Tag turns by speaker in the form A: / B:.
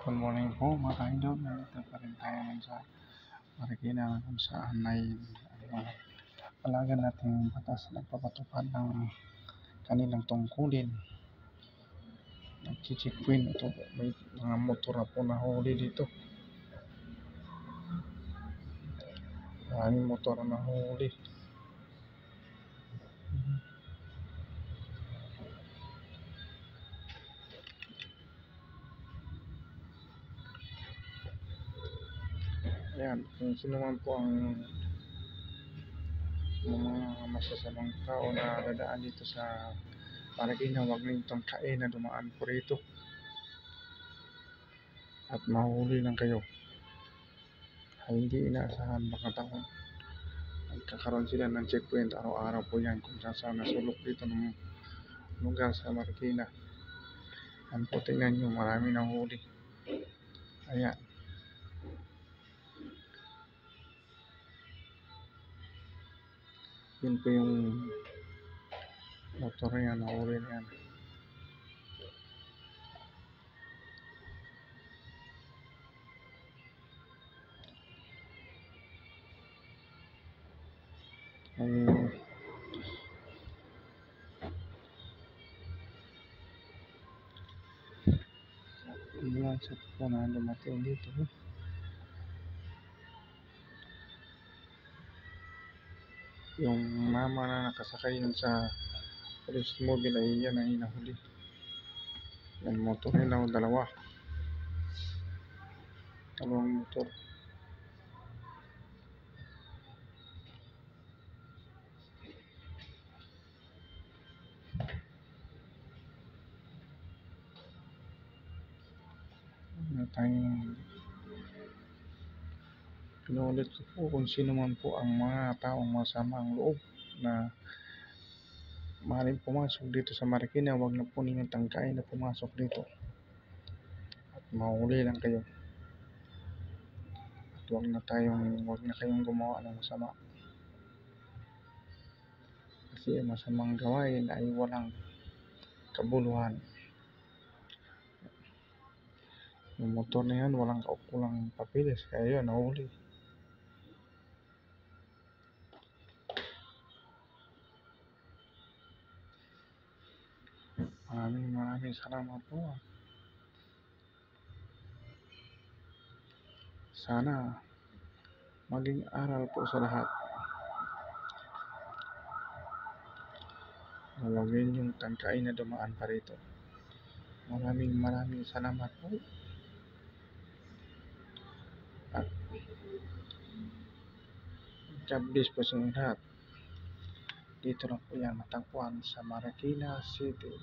A: Good morning po mga idol. Nandito pa rin tayo sa Marikina kung saan ay palagan natin batas nagpapatupad ng kanilang tungkulin. Nag-checkpoint ito. May mga motor na po nahuli dito. Maraming motor na nahuli. Ayan, kung sino man po ang mga masasamang tao na dadaan dito sa Marikina, huwag niyong tangkain na dumaan po rito at mahuli lang kayo. Hindi inaasahan baka taon nagkakaroon sila ng checkpoint araw-araw po yan kung saan nasulok dito ng lugar sa Marikina. Yan po, tingnan nyo, marami nang huli. Ayan, yun po yung motor yan, nahuli na yan. Ambulansya po na dumating dito. Yung mama na nakasakay yun sa police mobile ay yan ay nahuli. Yan motor nila, dalawang motor. Tayong pinulit ko po kung sino man po ang mga taong masama ang loob na maaaring pumasok dito sa Marikina, huwag na po ninyong tangkain na pumasok dito at mahuli lang kayo. At huwag na kayong gumawa ng masama, kasi masamang gawain ay walang kabuluhan. Yung motor na yan walang kaukulang papilis, kaya yun nahuli. Maraming salamat po. Sana maging aral po sa lahat. Huwag yung tangkain na dumaan pa rito. Maraming salamat po. At God bless po sa lahat. Dito lang po yan matagpuan sa Marikina City.